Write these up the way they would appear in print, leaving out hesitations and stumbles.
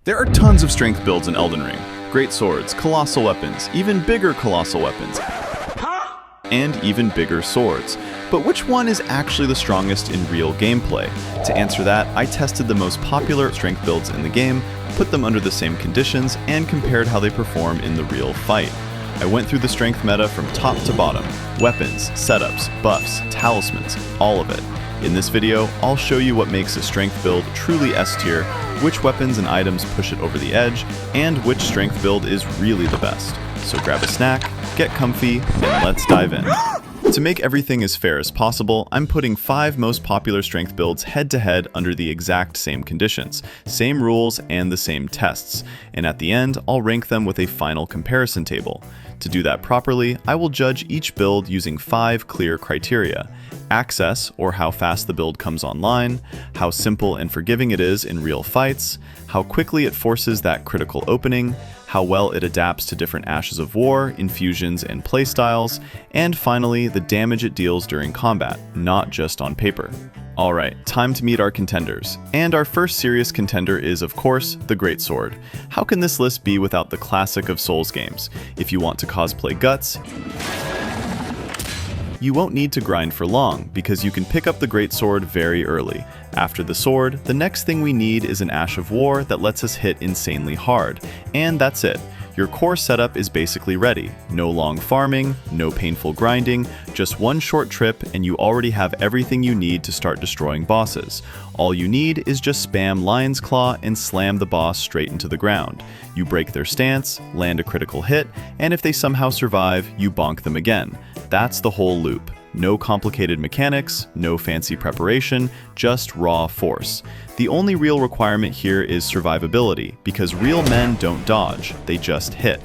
There are tons of strength builds in Elden Ring. Great swords, colossal weapons, even bigger colossal weapons, and even bigger swords. But which one is actually the strongest in real gameplay? To answer that, I tested the most popular strength builds in the game, put them under the same conditions, and compared how they perform in the real fight. I went through the strength meta from top to bottom. Weapons, setups, buffs, talismans, all of it. In this video, I'll show you what makes a strength build truly S-tier, which weapons and items push it over the edge, and which strength build is really the best. So grab a snack, get comfy, and let's dive in. To make everything as fair as possible, I'm putting 5 most popular strength builds head-to-head under the exact same conditions, same rules, and the same tests. And at the end, I'll rank them with a final comparison table. To do that properly, I will judge each build using 5 clear criteria: access, or how fast the build comes online, how simple and forgiving it is in real fights, how quickly it forces that critical opening, how well it adapts to different Ashes of War, infusions, and playstyles, and finally, the damage it deals during combat, not just on paper. Alright, time to meet our contenders. And our first serious contender is, of course, the Greatsword. How can this list be without the classic of Souls games? If you want to cosplay Guts, you won't need to grind for long, because you can pick up the Greatsword very early. After the sword, the next thing we need is an Ash of War that lets us hit insanely hard. And that's it. Your core setup is basically ready. No long farming, no painful grinding, just one short trip and you already have everything you need to start destroying bosses. All you need is just spam Lion's Claw and slam the boss straight into the ground. You break their stance, land a critical hit, and if they somehow survive, you bonk them again. That's the whole loop. No complicated mechanics, no fancy preparation, just raw force. The only real requirement here is survivability, because real men don't dodge, they just hit.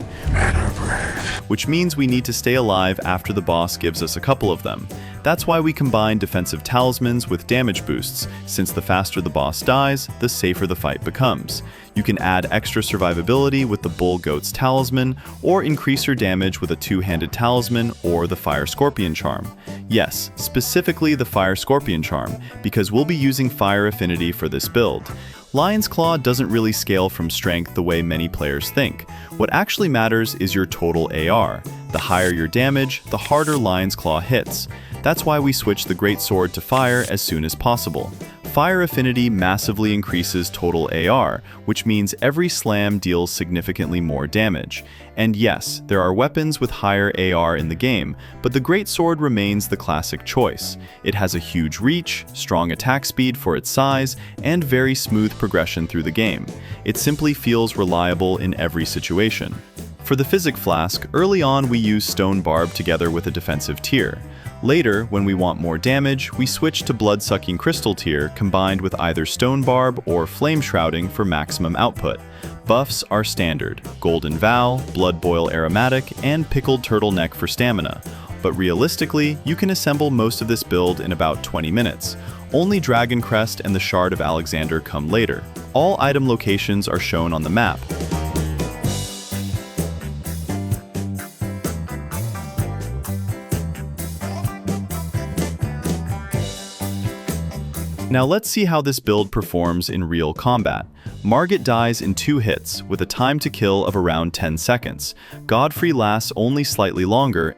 Which means we need to stay alive after the boss gives us a couple of them. That's why we combine defensive talismans with damage boosts, since the faster the boss dies, the safer the fight becomes. You can add extra survivability with the Bull Goat's Talisman, or increase your damage with a two-handed talisman or the Fire Scorpion Charm. Yes, specifically the Fire Scorpion Charm, because we'll be using fire affinity for this build. Lion's Claw doesn't really scale from strength the way many players think. What actually matters is your total AR. The higher your damage, the harder Lion's Claw hits. That's why we switch the Greatsword to fire as soon as possible. Fire affinity massively increases total AR, which means every slam deals significantly more damage. And yes, there are weapons with higher AR in the game, but the Greatsword remains the classic choice. It has a huge reach, strong attack speed for its size, and very smooth progression through the game. It simply feels reliable in every situation. For the Physic Flask, early on we use Stone Barb together with a defensive tier. Later, when we want more damage, we switch to Blood-Sucking Crystal tier combined with either Stone Barb or Flame Shrouding for maximum output. Buffs are standard: Golden Vow, Blood Boil Aromatic, and Pickled Turtleneck for stamina. But realistically, you can assemble most of this build in about 20 minutes. Only Dragon Crest and the Shard of Alexander come later. All item locations are shown on the map. Now let's see how this build performs in real combat. Margit dies in 2 hits, with a time to kill of around 10 seconds. Godfrey lasts only slightly longer.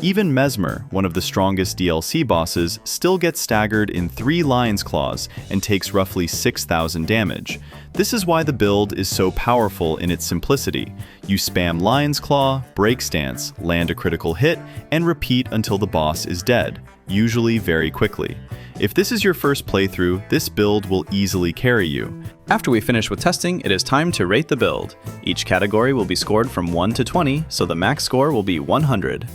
Even Mesmer, one of the strongest DLC bosses, still gets staggered in 3 Lion's Claws and takes roughly 6,000 damage. This is why the build is so powerful in its simplicity. You spam Lion's Claw, break stance, land a critical hit, and repeat until the boss is dead, usually very quickly. If this is your first playthrough, this build will easily carry you. After we finish with testing, it is time to rate the build. Each category will be scored from 1 to 20, so the max score will be 100.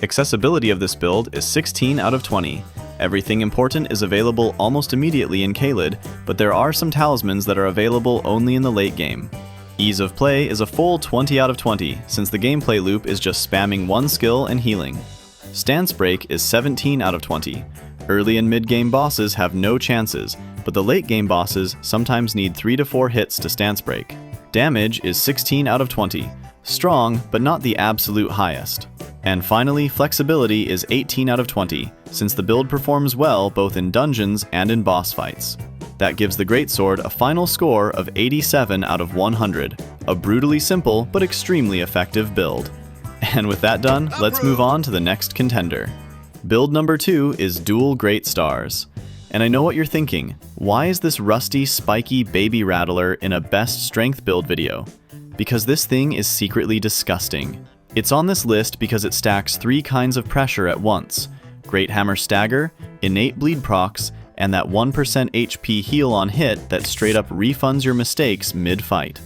Accessibility of this build is 16 out of 20. Everything important is available almost immediately in Caelid, but there are some talismans that are available only in the late game. Ease of play is a full 20 out of 20, since the gameplay loop is just spamming one skill and healing. Stance break is 17 out of 20. Early and mid-game bosses have no chances, but the late game bosses sometimes need 3 to 4 hits to stance break. Damage is 16 out of 20. Strong, but not the absolute highest. And finally, flexibility is 18 out of 20, since the build performs well both in dungeons and in boss fights. That gives the Greatsword a final score of 87 out of 100, a brutally simple but extremely effective build. And with that done, let's move on to the next contender. Build number 2 is Dual Great Stars. And I know what you're thinking, why is this rusty, spiky baby rattler in a best strength build video? Because this thing is secretly disgusting. It's on this list because it stacks 3 kinds of pressure at once: Great Hammer Stagger, Innate Bleed Procs, and that 1% HP heal on hit that straight up refunds your mistakes mid-fight.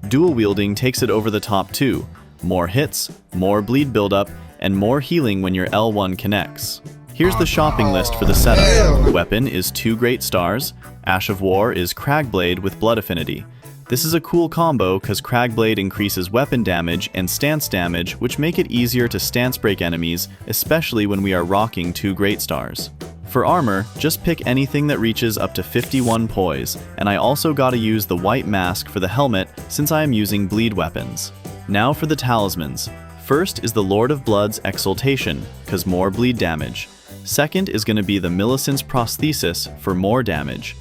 Dual wielding takes it over the top too. More hits, more bleed buildup, and more healing when your L1 connects. Here's the shopping list for the setup. Weapon is 2 Great Stars, Ash of War is Cragblade with Blood Affinity. This is a cool combo because Cragblade increases weapon damage and stance damage, which make it easier to stance break enemies, especially when we are rocking 2 Great Stars. For armor, just pick anything that reaches up to 51 poise, and I also gotta use the white mask for the helmet since I am using bleed weapons. Now for the talismans. First is the Lord of Blood's Exaltation, cause more bleed damage. Second is gonna be the Millicent's Prosthesis for more damage.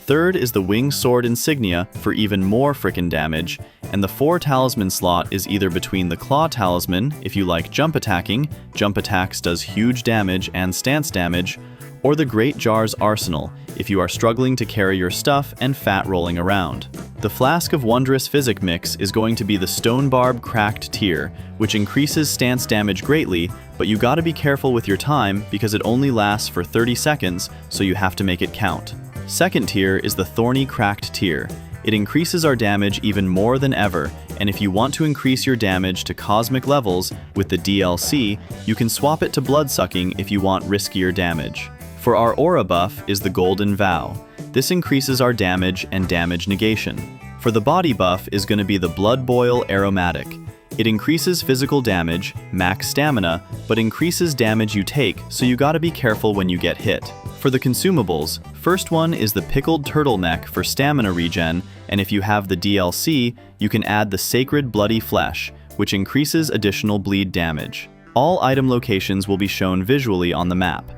Third is the Winged Sword Insignia for even more frickin' damage, and the 4 talisman slot is either between the Claw Talisman, if you like jump attacking, jump attacks does huge damage and stance damage, or the Great Jar's Arsenal, if you are struggling to carry your stuff and fat rolling around. The Flask of Wondrous Physic mix is going to be the Stone Barb Cracked tier, which increases stance damage greatly, but you gotta be careful with your time because it only lasts for 30 seconds, so you have to make it count. Second tier is the Thorny Cracked tier. It increases our damage even more than ever, and if you want to increase your damage to cosmic levels with the DLC, you can swap it to Bloodsucking if you want riskier damage. For our aura buff is the Golden Vow. This increases our damage and damage negation. For the body buff is going to be the Blood Boil Aromatic. It increases physical damage, max stamina, but increases damage you take, so you gotta be careful when you get hit. For the consumables, first one is the Pickled Turtleneck for stamina regen, and if you have the DLC, you can add the Sacred Bloody Flesh, which increases additional bleed damage. All item locations will be shown visually on the map.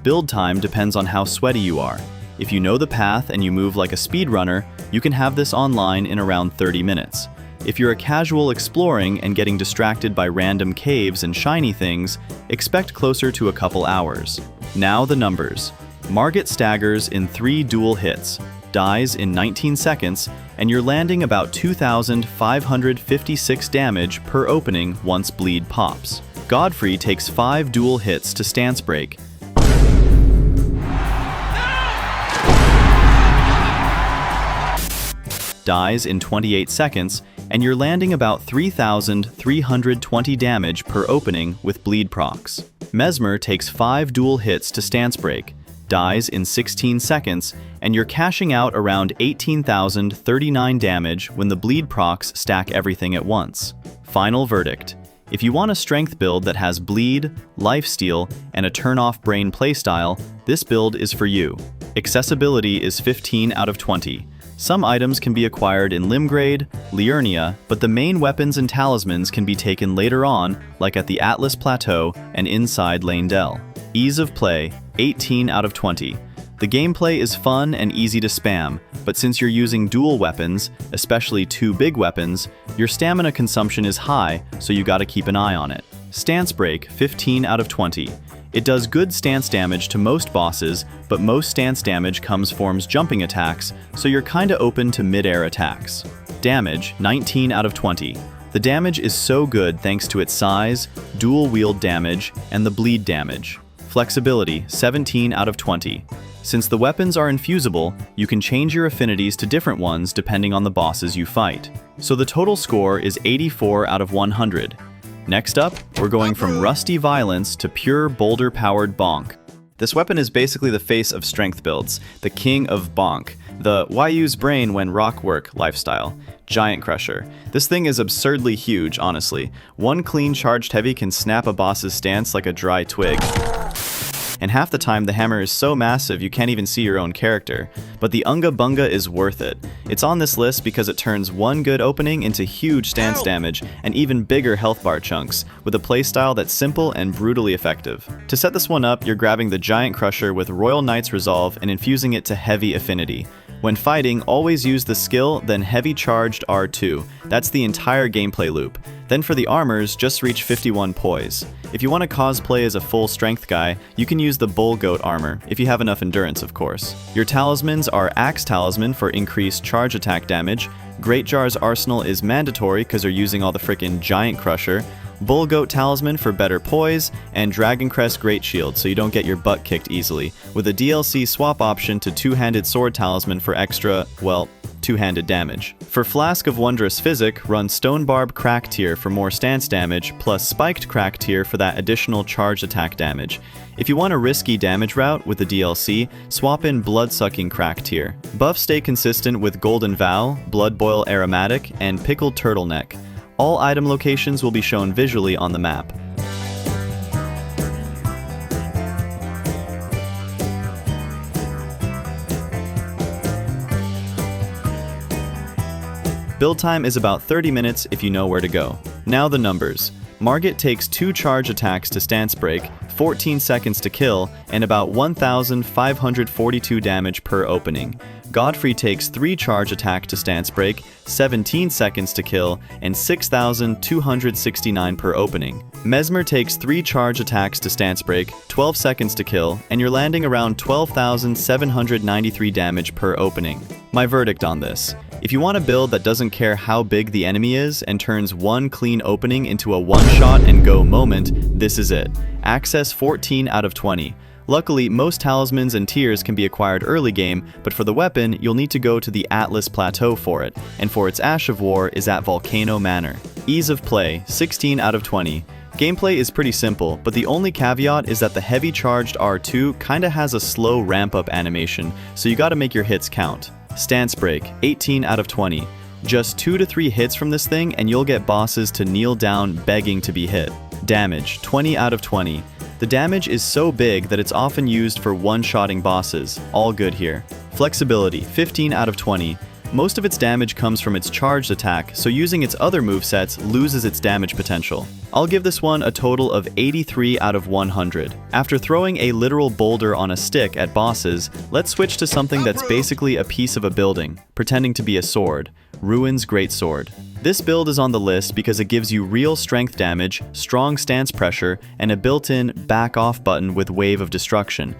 Build time depends on how sweaty you are. If you know the path and you move like a speedrunner, you can have this online in around 30 minutes. If you're a casual exploring and getting distracted by random caves and shiny things, expect closer to a couple hours. Now the numbers. Margit staggers in 3 dual hits, dies in 19 seconds, and you're landing about 2,556 damage per opening once bleed pops. Godfrey takes 5 dual hits to stance break, dies in 28 seconds, and you're landing about 3,320 damage per opening with bleed procs. Mesmer takes 5 dual hits to stance break, dies in 16 seconds, and you're cashing out around 18,039 damage when the bleed procs stack everything at once. Final verdict. If you want a strength build that has bleed, lifesteal, and a turn-off brain playstyle, this build is for you. Accessibility is 15 out of 20. Some items can be acquired in Limgrade, Liurnia, but the main weapons and talismans can be taken later on, like at the Atlas Plateau and inside Leyndell. Ease of play, 18 out of 20. The gameplay is fun and easy to spam, but since you're using dual weapons, especially 2 big weapons, your stamina consumption is high, so you gotta keep an eye on it. Stance break, 15 out of 20. It does good stance damage to most bosses, but most stance damage forms jumping attacks, so you're kinda open to mid-air attacks. Damage, 19 out of 20. The damage is so good thanks to its size, dual wield damage, and the bleed damage. Flexibility, 17 out of 20. Since the weapons are infusible, you can change your affinities to different ones depending on the bosses you fight. So the total score is 84 out of 100. Next up, we're going from rusty violence to pure boulder-powered bonk. This weapon is basically the face of strength builds, the king of bonk, the why use brain when rock work lifestyle. Giant Crusher. This thing is absurdly huge, honestly. One clean charged heavy can snap a boss's stance like a dry twig. and half the time the hammer is so massive you can't even see your own character. But the Unga Bunga is worth it. It's on this list because it turns one good opening into huge stance damage and even bigger health bar chunks, with a playstyle that's simple and brutally effective. To set this one up, you're grabbing the Giant Crusher with Royal Knight's Resolve and infusing it to Heavy Affinity. When fighting, always use the skill, then Heavy Charged R2. That's the entire gameplay loop. Then for the armors, just reach 51 poise. If you want to cosplay as a full strength guy, you can use the Bull Goat armor, if you have enough endurance of course. Your talismans are Axe Talisman for increased charge attack damage, Greatjar's Arsenal is mandatory because you're using all the frickin' Giant Crusher, Bull Goat Talisman for better poise, and Dragon Crest Great Shield so you don't get your butt kicked easily, with a DLC swap option to Two-Handed Sword Talisman for extra, well, two-handed damage. For Flask of Wondrous Physic, run Stone Barb Crack Tier for more stance damage, plus Spiked Crack Tier for that additional charge attack damage. If you want a risky damage route with the DLC, swap in Blood-Sucking Crack Tier. Buffs stay consistent with Golden Vow, Blood Boil Aromatic, and Pickled Turtleneck. All item locations will be shown visually on the map. Build time is about 30 minutes if you know where to go. Now the numbers. Margit takes 2 charge attacks to stance break, 14 seconds to kill, and about 1,542 damage per opening. Godfrey takes 3 charge attack to stance break, 17 seconds to kill, and 6,269 per opening. Mesmer takes 3 charge attacks to stance break, 12 seconds to kill, and you're landing around 12,793 damage per opening. My verdict on this. If you want a build that doesn't care how big the enemy is and turns one clean opening into a one-shot and go moment, this is it. Access 14 out of 20. Luckily, most talismans and tiers can be acquired early game, but for the weapon, you'll need to go to the Atlas Plateau for it, and for its Ash of War is at Volcano Manor. Ease of play, 16 out of 20. Gameplay is pretty simple, but the only caveat is that the Heavy Charged R2 kinda has a slow ramp-up animation, so you gotta make your hits count. Stance break, 18 out of 20. Just 2 to 3 hits from this thing and you'll get bosses to kneel down begging to be hit. Damage, 20 out of 20. The damage is so big that it's often used for one-shotting bosses, all good here. Flexibility, 15 out of 20. Most of its damage comes from its charged attack, so using its other movesets loses its damage potential. I'll give this one a total of 83 out of 100. After throwing a literal boulder on a stick at bosses, let's switch to something that's basically a piece of a building, pretending to be a sword. Ruin's Greatsword. This build is on the list because it gives you real strength damage, strong stance pressure, and a built-in back-off button with Wave of Destruction.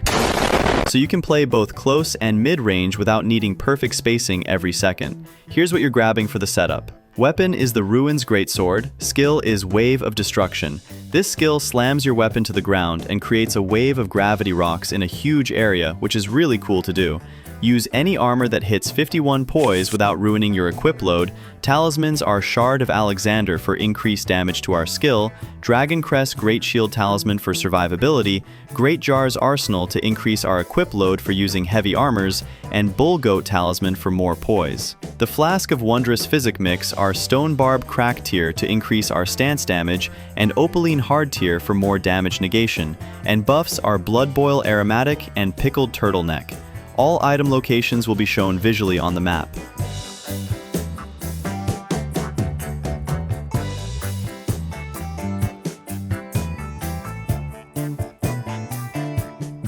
So you can play both close and mid-range without needing perfect spacing every second. Here's what you're grabbing for the setup. Weapon is the Ruin's Greatsword, skill is Wave of Destruction. This skill slams your weapon to the ground and creates a wave of gravity rocks in a huge area, which is really cool to do. Use any armor that hits 51 poise without ruining your equip load. Talismans are Shard of Alexander for increased damage to our skill, Dragon Crest Great Shield Talisman for survivability, Greatjar's Arsenal to increase our equip load for using heavy armors, and Bull Goat Talisman for more poise. The Flask of Wondrous Physic mix are Stone Barb Crack Tier to increase our stance damage, and Opaline Hard Tier for more damage negation, and buffs are Blood Boil Aromatic and Pickled Turtleneck. All item locations will be shown visually on the map.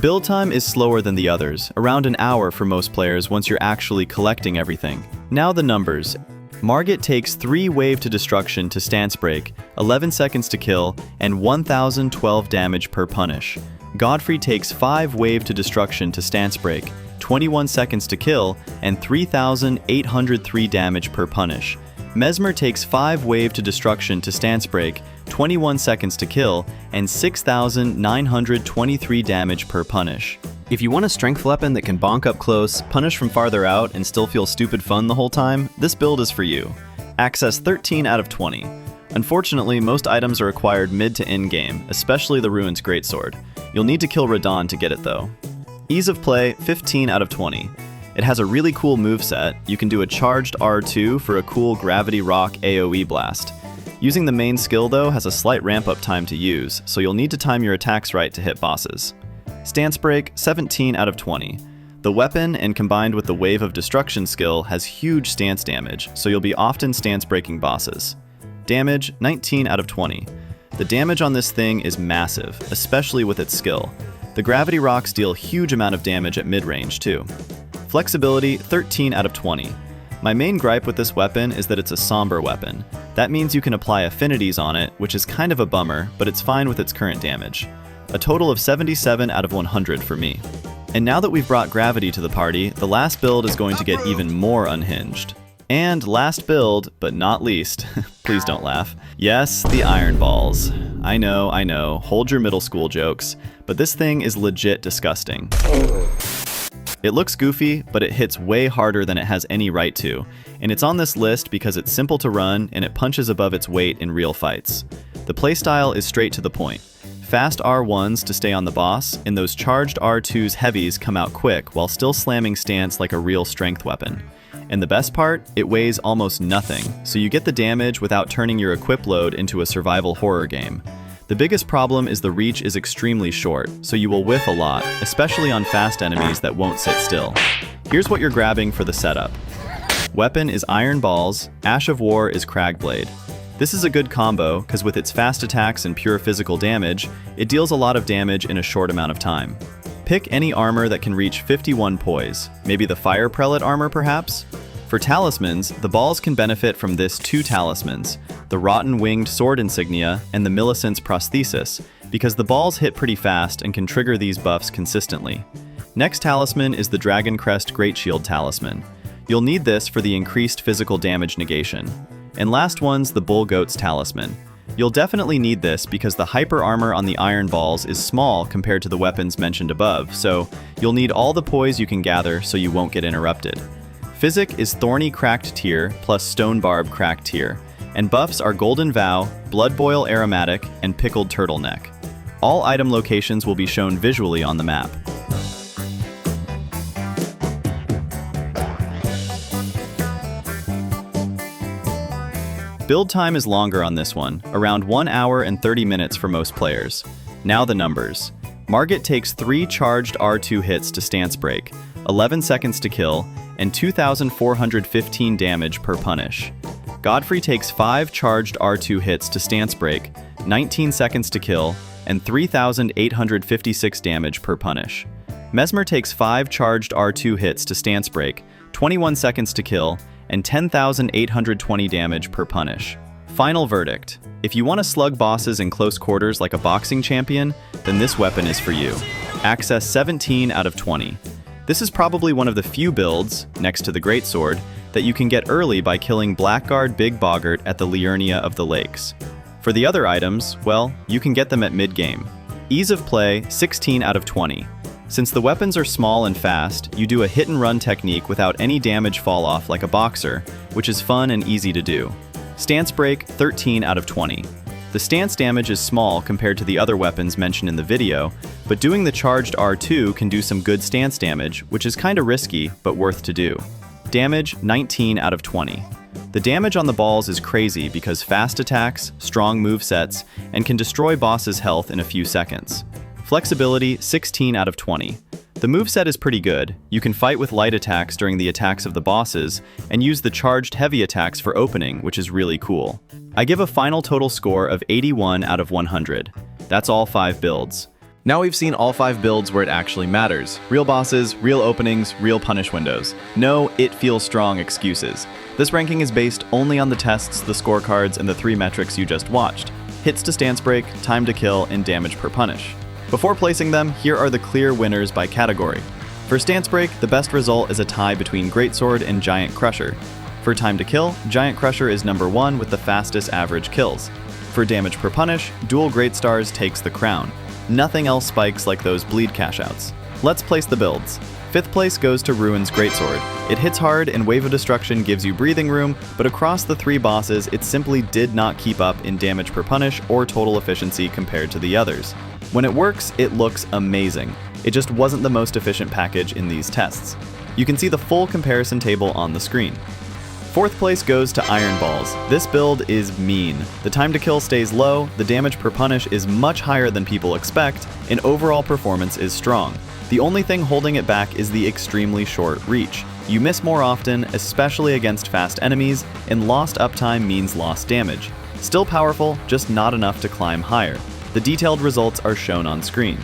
Build time is slower than the others, around an hour for most players once you're actually collecting everything. Now the numbers. Margit takes 3 Wave to Destruction to stance break, 11 seconds to kill, and 1,012 damage per punish. Godfrey takes 5 Wave to Destruction to stance break, 21 seconds to kill, and 3,803 damage per punish. Mesmer takes 5 Wave to Destruction to stance break, 21 seconds to kill, and 6,923 damage per punish. If you want a strength weapon that can bonk up close, punish from farther out, and still feel stupid fun the whole time, this build is for you. Access 13 out of 20. Unfortunately, most items are acquired mid to end game, especially the Ruin's Greatsword. You'll need to kill Radahn to get it though. Ease of play, 15 out of 20. It has a really cool moveset. You can do a charged R2 for a cool Gravity Rock AoE blast. Using the main skill though has a slight ramp up time to use, so you'll need to time your attacks right to hit bosses. Stance break, 17 out of 20. The weapon, and combined with the Wave of Destruction skill, has huge stance damage, so you'll be often stance breaking bosses. Damage, 19 out of 20. The damage on this thing is massive, especially with its skill. The gravity rocks deal huge amount of damage at mid-range too. Flexibility, 13 out of 20. My main gripe with this weapon is that it's a somber weapon. That means you can apply affinities on it, which is kind of a bummer, but it's fine with its current damage. A total of 77 out of 100 for me. And now that we've brought gravity to the party, the last build is going to get even more unhinged. And last build, but not least, please don't laugh. Yes, the iron balls. I know, hold your middle school jokes, but this thing is legit disgusting. It looks goofy, but it hits way harder than it has any right to, and it's on this list because it's simple to run and it punches above its weight in real fights. The playstyle is straight to the point. Fast R1s to stay on the boss, and those charged R2s heavies come out quick while still slamming stance like a real strength weapon. And the best part, it weighs almost nothing, so you get the damage without turning your equip load into a survival horror game. The biggest problem is the reach is extremely short, so you will whiff a lot, especially on fast enemies that won't sit still. Here's what you're grabbing for the setup. Weapon is Iron Balls, Ash of War is Cragblade. This is a good combo, because with its fast attacks and pure physical damage, it deals a lot of damage in a short amount of time. Pick any armor that can reach 51 poise, maybe the Fire Prelate armor perhaps? For talismans, the balls can benefit from this two talismans, the Rotten Winged Sword Insignia and the Millicent's Prosthesis, because the balls hit pretty fast and can trigger these buffs consistently. Next talisman is the Dragon Crest Great Shield Talisman. You'll need this for the increased physical damage negation. And last one's the Bull Goat's Talisman. You'll definitely need this because the hyper armor on the iron balls is small compared to the weapons mentioned above, so you'll need all the poise you can gather so you won't get interrupted. Physic is Thorny Cracked Tear plus Stone Barb Cracked Tear, and buffs are Golden Vow, Blood Boil Aromatic, and Pickled Turtleneck. All item locations will be shown visually on the map. Build time is longer on this one, around 1 hour and 30 minutes for most players. Now the numbers. Margit takes 3 charged R2 hits to stance break, 11 seconds to kill, and 2,415 damage per punish. Godfrey takes 5 charged R2 hits to stance break, 19 seconds to kill, and 3,856 damage per punish. Mesmer takes 5 charged R2 hits to stance break, 21 seconds to kill, and 10,820 damage per punish. Final verdict. If you want to slug bosses in close quarters like a boxing champion, then this weapon is for you. Access 17 out of 20. This is probably one of the few builds, next to the Greatsword, that you can get early by killing Blackguard Big Boggart at the Liurnia of the Lakes. For the other items, well, you can get them at mid-game. Ease of play, 16 out of 20. Since the weapons are small and fast, you do a hit-and-run technique without any damage fall-off like a boxer, which is fun and easy to do. Stance break, 13 out of 20. The stance damage is small compared to the other weapons mentioned in the video, but doing the charged R2 can do some good stance damage, which is kinda risky, but worth to do. Damage, 19 out of 20. The damage on the balls is crazy because fast attacks, strong movesets, and can destroy bosses' health in a few seconds. Flexibility, 16 out of 20. The moveset is pretty good. You can fight with light attacks during the attacks of the bosses, and use the charged heavy attacks for opening, which is really cool. I give a final total score of 81 out of 100. That's all 5 builds. Now we've seen all 5 builds where it actually matters. Real bosses, real openings, real punish windows. No it feels strong excuses. This ranking is based only on the tests, the scorecards, and the 3 metrics you just watched. Hits to stance break, time to kill, and damage per punish. Before placing them, here are the clear winners by category. For stance break, the best result is a tie between Greatsword and Giant Crusher. For time to kill, Giant Crusher is number 1 with the fastest average kills. For damage per punish, Dual Great Stars takes the crown. Nothing else spikes like those bleed cashouts. Let's place the builds. 5th place goes to Ruin's Greatsword. It hits hard and Wave of Destruction gives you breathing room, but across the 3 bosses, it simply did not keep up in damage per punish or total efficiency compared to the others. When it works, it looks amazing. It just wasn't the most efficient package in these tests. You can see the full comparison table on the screen. Fourth place goes to Iron Balls. This build is mean. The time to kill stays low, the damage per punish is much higher than people expect, and overall performance is strong. The only thing holding it back is the extremely short reach. You miss more often, especially against fast enemies, and lost uptime means lost damage. Still powerful, just not enough to climb higher. The detailed results are shown on screen.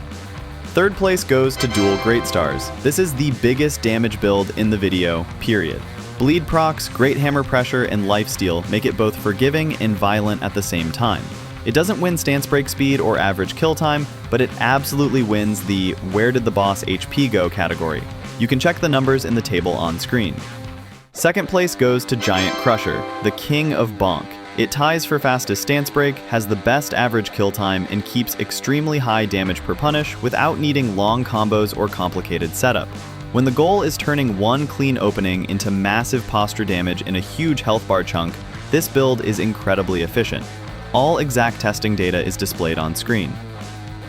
Third place goes to Dual Great Stars. This is the biggest damage build in the video, period. Bleed procs, great hammer pressure, and lifesteal make it both forgiving and violent at the same time. It doesn't win stance break speed or average kill time, but it absolutely wins the "Where did the boss HP go" category. You can check the numbers in the table on screen. Second place goes to Giant Crusher, the king of bonk. It ties for fastest stance break, has the best average kill time, and keeps extremely high damage per punish without needing long combos or complicated setup. When the goal is turning one clean opening into massive posture damage in a huge health bar chunk, this build is incredibly efficient. All exact testing data is displayed on screen.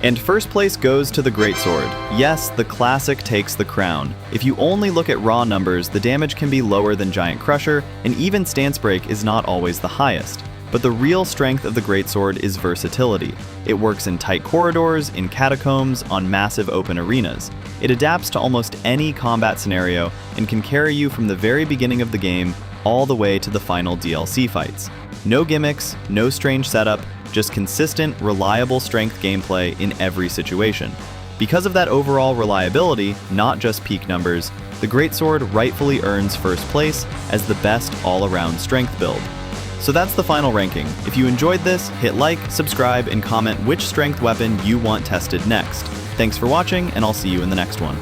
And first place goes to the Greatsword. Yes, the classic takes the crown. If you only look at raw numbers, the damage can be lower than Giant Crusher, and even stance break is not always the highest. But the real strength of the Greatsword is versatility. It works in tight corridors, in catacombs, on massive open arenas. It adapts to almost any combat scenario and can carry you from the very beginning of the game all the way to the final DLC fights. No gimmicks, no strange setup, just consistent, reliable strength gameplay in every situation. Because of that overall reliability, not just peak numbers, the Greatsword rightfully earns first place as the best all-around strength build. So that's the final ranking. If you enjoyed this, hit like, subscribe, and comment which strength weapon you want tested next. Thanks for watching, and I'll see you in the next one.